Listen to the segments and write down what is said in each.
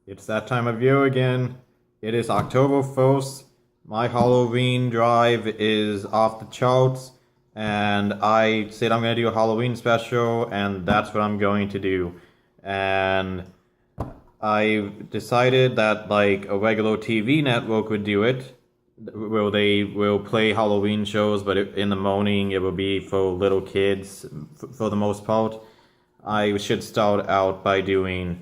It's that time of year again. It is October 1st. My Halloween drive is off the charts, and I said I'm going to do a Halloween special, and that's what I'm going to do. And I decided that, like, a regular TV network would do it, where they will play Halloween shows, but in the morning it will be for little kids for the most part. I should start out by doing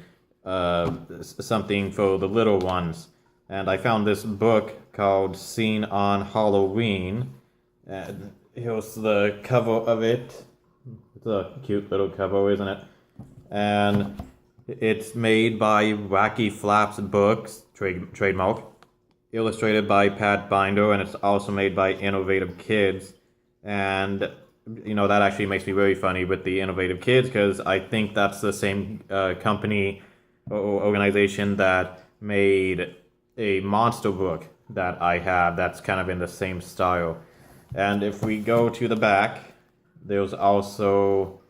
something for the little ones. And I found this book called Scene on Halloween. And here's the cover of it. It's a cute little cover, isn't it? And it's made by Wacky Flaps Books, trademark. Illustrated by Pat Binder, and it's also made by Innovative Kids. And that actually makes me very funny with the Innovative Kids, because I think that's the same company or organization that made a monster book that I have that's kind of in the same style. And if we go to the back, there's also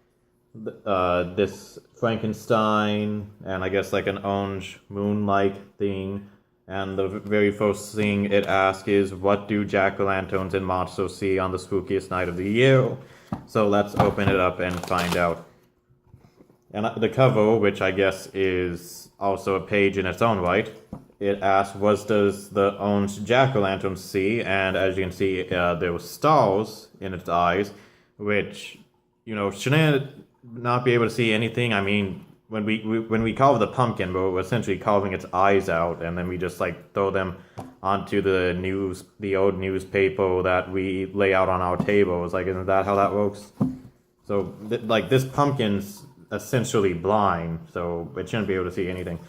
this Frankenstein, and I guess like an orange moon-like thing. And the very first thing it asks is, what do jack-o'-lanterns and monsters see on the spookiest night of the year? So let's open it up and find out. And the cover, which I guess is also a page in its own right, it asks, what does the orange jack-o'-lantern see? And as you can see, there were stars in its eyes, which, shouldn't it not be able to see anything? I mean, when we carve the pumpkin, we're essentially carving its eyes out, and then we just throw them onto the old newspaper that we lay out on our tables. Isn't that how that works? So this pumpkin's essentially blind, so it shouldn't be able to see anything.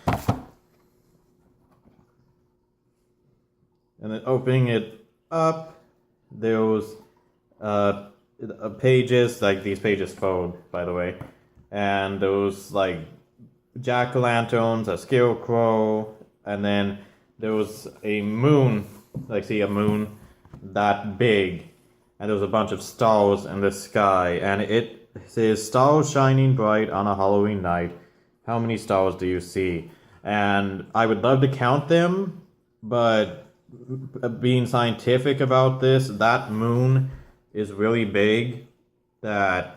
And then opening it up, there's pages, these pages fold, by the way. And those jack-o'-lanterns, a scarecrow, and then there was a moon, a moon that big, and there was a bunch of stars in the sky, and it says, stars shining bright on a Halloween night. How many stars do you see? And I would love to count them, but being scientific about this, that moon is really big, that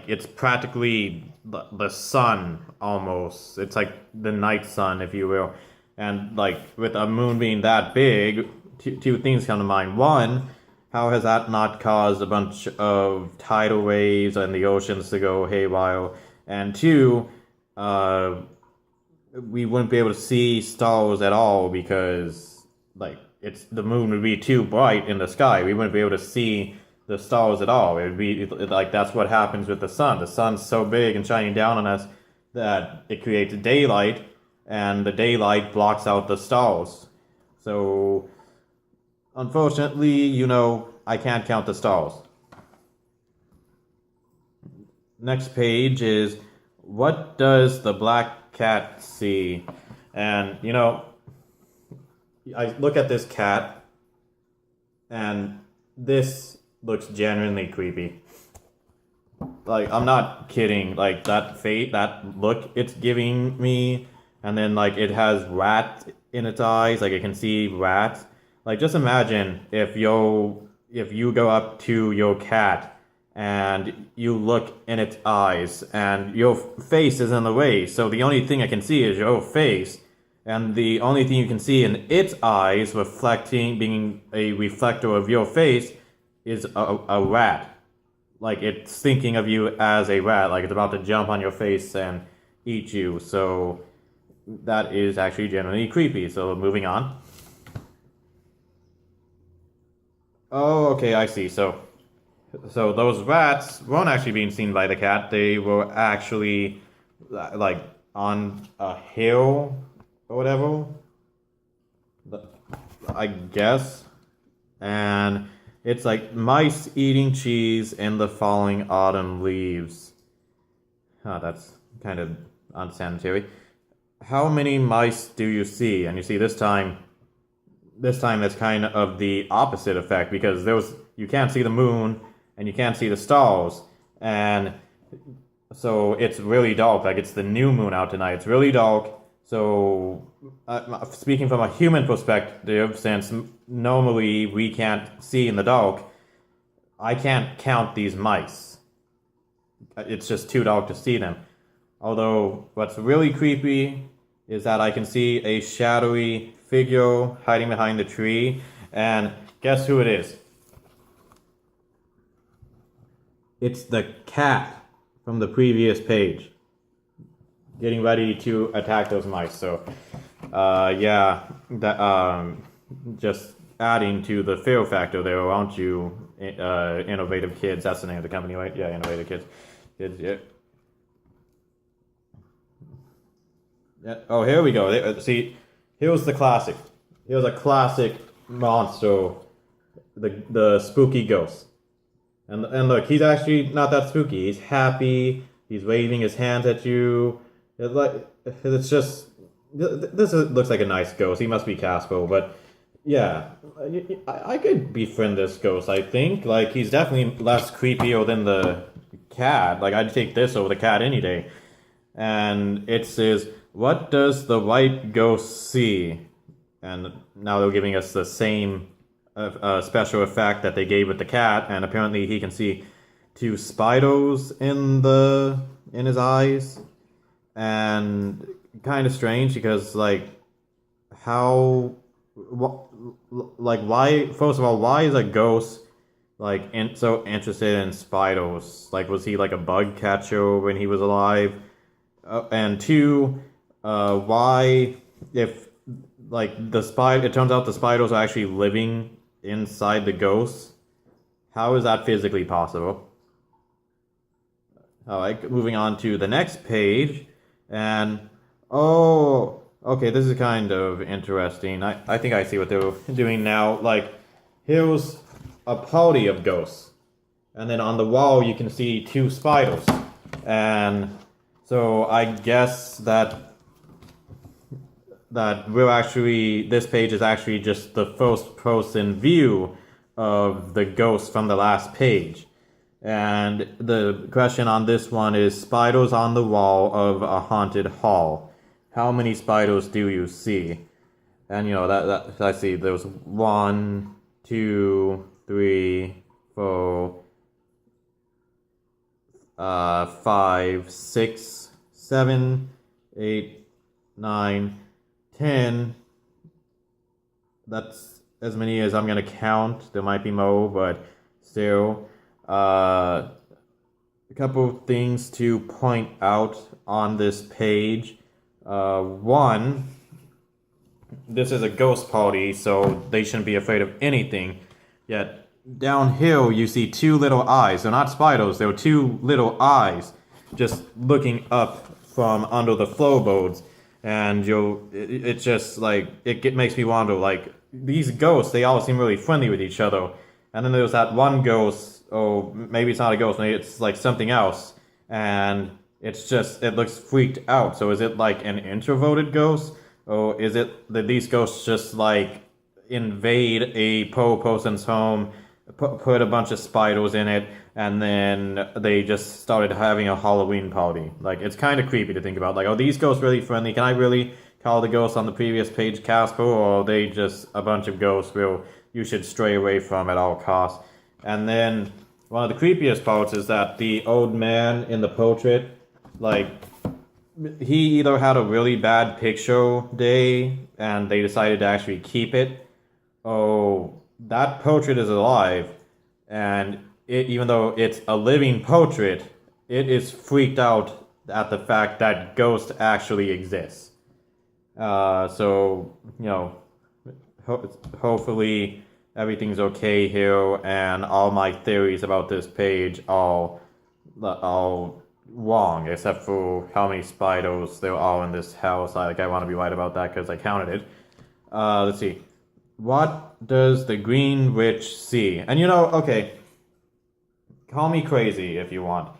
it's practically the sun almost. It's like the night sun, if you will. And with a moon being that big, two things come to mind. One, how has that not caused a bunch of tidal waves and the oceans to go haywire? And two, we wouldn't be able to see stars at all, because the moon would be too bright in the sky. We wouldn't be able to see the stars at all. It would be that's what happens with the sun. The sun's so big and shining down on us that it creates daylight, and the daylight blocks out the stars. So unfortunately, I can't count the stars. Next page is, what does the black cat see? And I look at this cat, and this looks genuinely creepy. I'm not kidding. That look it's giving me, and then it has rat in its eyes. It can see rats. Just imagine if you go up to your cat and you look in its eyes, and your face is in the way. So the only thing I can see is your face, and the only thing you can see in its eyes, being a reflector of your face, is a rat. It's thinking of you as a rat, it's about to jump on your face and eat you. So that is actually generally creepy. So moving on. Oh, okay, I see. So those rats weren't actually being seen by the cat. They were actually on a hill or whatever, I guess. And it's mice eating cheese in the falling autumn leaves. That's kind of unsanitary. How many mice do you see? And you see this time that's kind of the opposite effect, because you can't see the moon and you can't see the stars. And so it's really dark. It's the new moon out tonight. It's really dark. So, speaking from a human perspective, since normally we can't see in the dark, I can't count these mice. It's just too dark to see them. Although, what's really creepy is that I can see a shadowy figure hiding behind the tree, and guess who it is? It's the cat from the previous page, getting ready to attack those mice. So, yeah, just adding to the fear factor there, aren't you? Innovative Kids. That's the name of the company, right? Yeah, Innovative Kids. Yeah. Yeah. Oh, here we go. See, here's the classic. Here's a classic monster, the spooky ghost. And look, he's actually not that spooky. He's happy. He's waving his hands at you. It's just looks like a nice ghost. He must be Caspo, but yeah, I could befriend this ghost. I think like he's definitely less creepier than the cat. Like I'd take this over the cat any day. And it says, "What does the white ghost see?" And now they're giving us the same special effect that they gave with the cat, and apparently he can see two spiders in his eyes, and kind of strange because like why, first of all, why is a ghost like so interested in spiders? Like, was he like a bug catcher when he was alive? And two, why, if like it turns out the spiders are actually living inside the ghost, how is that physically possible? Alright, moving on to the next page, and oh, okay, this is kind of interesting. I think I see what they're doing now. Like, here's a party of ghosts, and then on the wall you can see two spiders, and so I guess that this page is actually just the first person view of the ghost from the last page. And the question on this one is spiders on the wall of a haunted hall. How many spiders do you see? And you know, that I see there's 1, 2, 3, 4, 5, 6, 7, 8, 9, 10. That's as many as I'm gonna count. There might be more, but still. A couple of things to point out on this page. One, this is a ghost party, so they shouldn't be afraid of anything. Yet down here you see two little eyes. They're not spiders, they're two little eyes just looking up from under the floorboards. And it's just like, it makes me wonder, like, these ghosts, they all seem really friendly with each other. And then there's that one ghost, or maybe it's not a ghost, maybe it's like something else. And it looks freaked out. So is it like an introverted ghost? Or is it that these ghosts just like invade a poor person's home, put a bunch of spiders in it, and then they just started having a Halloween party? Like, it's kind of creepy to think about. Like, are these ghosts really friendly? Can I really call the ghosts on the previous page Casper, or are they just a bunch of ghosts where you should stray away from at all costs? And then one of the creepiest parts is that the old man in the portrait, like, he either had a really bad picture day and they decided to actually keep it, or that portrait is alive, and even though it's a living portrait, it is freaked out at the fact that ghosts actually exist. So, you know, hopefully everything's okay here, and all my theories about this page are wrong, except for how many spiders there are in this house. I want to be right about that because I counted it. Let's see. What does the Green Witch see? And you know, okay, call me crazy if you want,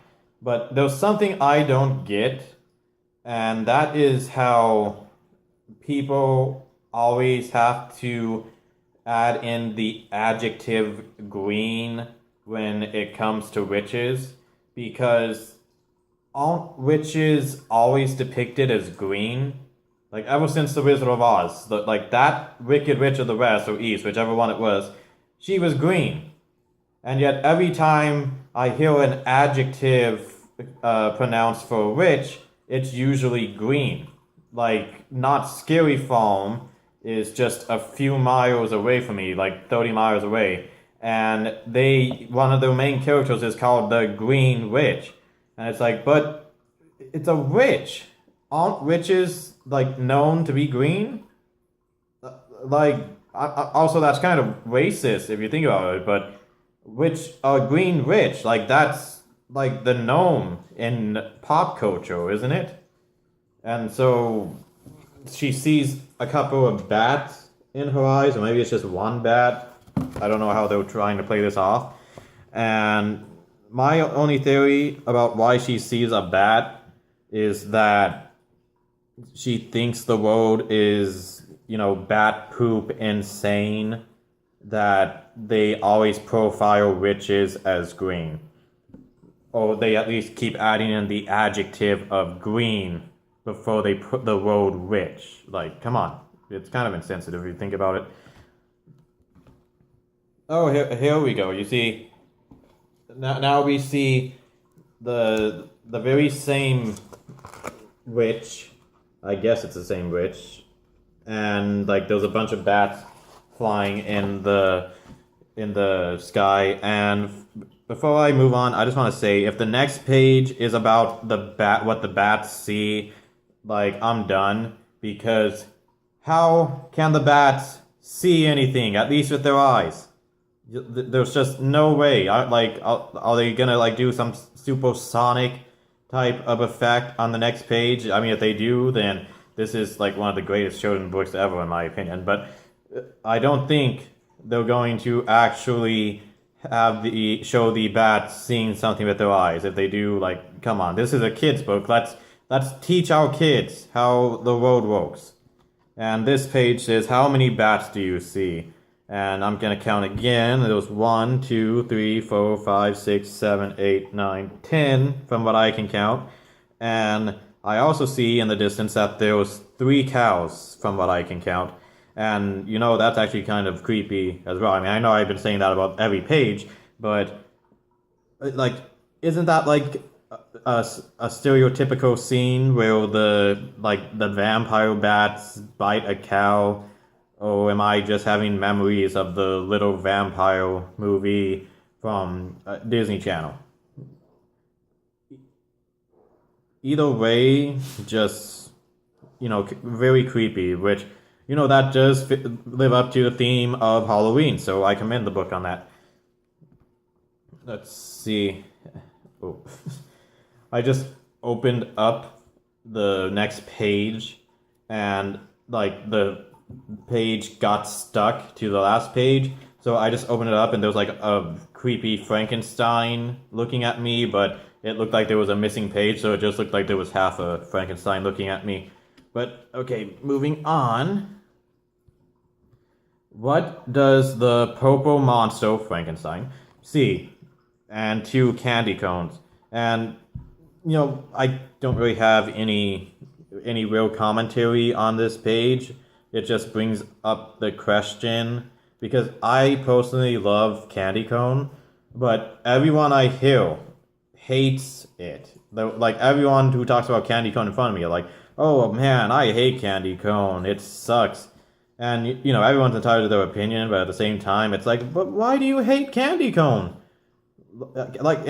but there's something I don't get, and that is how people always have to add in the adjective green when it comes to witches, because aren't witches always depicted as green? Like ever since the Wizard of Oz, like that Wicked Witch of the West or East, whichever one it was, she was green. And yet every time I hear an adjective pronounced for witch, it's usually green. Like not scary farm is just a few miles away from me, like 30 miles away. And one of their main characters is called the Green Witch. And it's like, but it's a witch. Aren't witches like known to be green? Like, also that's kind of racist if you think about it. But a green witch, like that's like the norm in pop culture, isn't it? And so she sees a couple of bats in her eyes, or maybe it's just one bat. I don't know how they're trying to play this off. And my only theory about why she sees a bat is that she thinks the world is, bat poop insane, that they always profile witches as green. Or they at least keep adding in the adjective of green before they put the word witch. Like, come on. It's kind of insensitive if you think about it. Oh, here we go. You see, now we see the very same witch. I guess it's the same witch. And like there's a bunch of bats flying in the sky. And before I move on, I just want to say, if the next page is about what the bats see, like I'm done, because how can the bats see anything, at least with their eyes? There's just no way. Are they gonna like do some supersonic type of effect on the next page? I mean, if they do, then this is like one of the greatest children's books ever, in my opinion. But I don't think they're going to actually show the bats seeing something with their eyes. If they do, like, come on, this is a kid's book. Let's teach our kids how the world works. And this page says, how many bats do you see? And I'm gonna count again. There was 1, 2, 3, 4, 5, 6, 7, 8, 9, 10 from what I can count. And I also see in the distance that there was 3 cows from what I can count. And that's actually kind of creepy as well. I mean, I know I've been saying that about every page, but like, isn't that like a stereotypical scene where the vampire bats bite a cow? Or am I just having memories of the Little Vampire movie from Disney Channel? Either way, just, very creepy, which, that does live up to the theme of Halloween, so I commend the book on that. Let's see. Oh. I just opened up the next page, and, the page got stuck to the last page, so I just opened it up and there was like a creepy Frankenstein looking at me, but it looked like there was a missing page, so it just looked like there was half a Frankenstein looking at me. But okay, moving on. What does the purple monster Frankenstein see? And 2 candy cones. And I don't really have any real commentary on this page. It just brings up the question, because I personally love candy cone, but everyone I hear hates it. Like, everyone who talks about candy cone in front of me are like, oh man, I hate candy cone, it sucks. And, everyone's entitled to their opinion, but at the same time, it's like, but why do you hate candy cone? Like,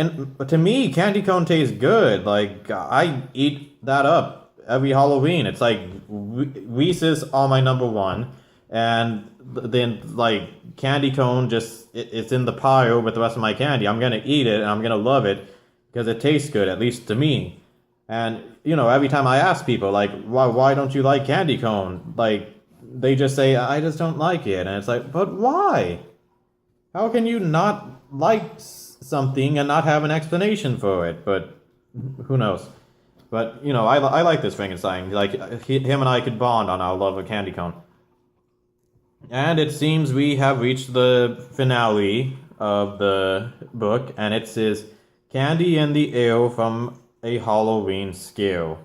to me, candy cone tastes good. Like, I eat that up every Halloween. It's like Reese's are my number one, and then like candy cone it's in the pile with the rest of my candy. I'm gonna eat it and I'm gonna love it because it tastes good, at least to me. And every time I ask people like, why don't you like candy cone? Like, they just say, I just don't like it. And it's like, but why? How can you not like something and not have an explanation for it? But who knows? But, I like this Frankenstein. Like, him and I could bond on our love of candy cone. And it seems we have reached the finale of the book, and it says, Candy in the Air from a Halloween Scare.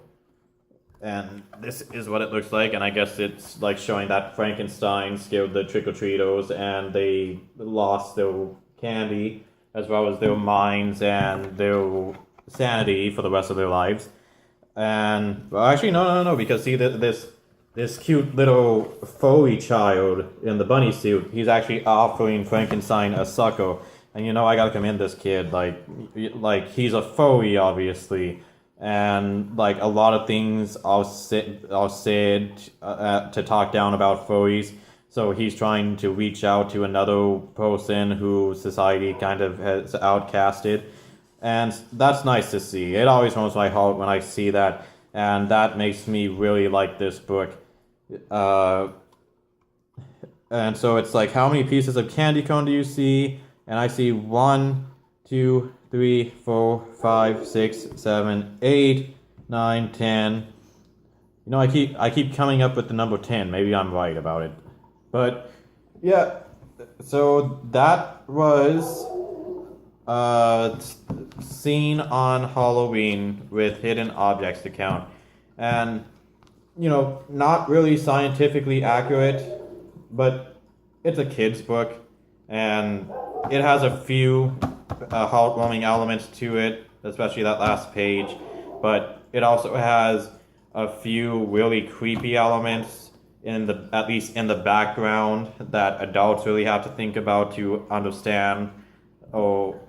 and this is what it looks like. And I guess it's like showing that Frankenstein scared the trick-or-treaters and they lost their candy as well as their minds and their sanity for the rest of their lives. And well, actually, no, because see this cute little Foley child in the bunny suit, he's actually offering Frankenstein a sucker. And I gotta commend this kid. Like he's a Foley, obviously, and like a lot of things are said to talk down about Foleys. So he's trying to reach out to another person who society kind of has outcasted, and that's nice to see. It always warms my heart when I see that, and that makes me really like this book. And so it's like, how many pieces of candy cone do you see? And I see 1, 2, 3, 4, 5, 6, 7, 8, 9, 10. I keep coming up with the number 10. Maybe I'm right about it. But yeah, so that was Scene on Halloween with Hidden Objects to Count. And not really scientifically accurate, but it's a kid's book, and it has a few heartwarming elements to it, especially that last page, but it also has a few really creepy elements at least in the background, that adults really have to think about to understand or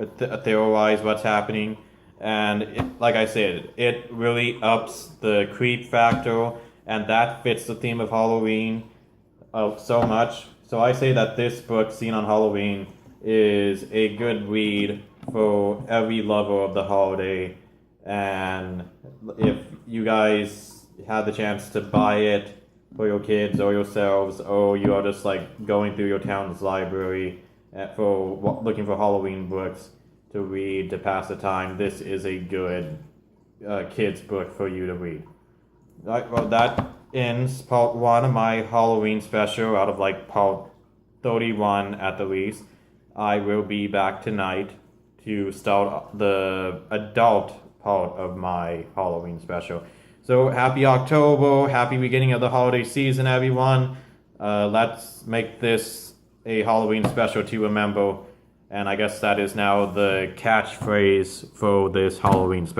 theorize what's happening. And like I said, it really ups the creep factor, and that fits the theme of Halloween so much. So I say that this book, Scene on Halloween, is a good read for every lover of the holiday. And if you guys had the chance to buy it for your kids or yourselves, or you are just like going through your town's library for looking for Halloween books to read to pass the time, this is a good kids book for you to read. Well, that ends part 1 of my Halloween special out of like part 31 at the least. I will be back tonight to start the adult part of my Halloween special. So happy October, happy beginning of the holiday season, everyone. Let's make this a Halloween special to remember. And I guess that is now the catchphrase for this Halloween special.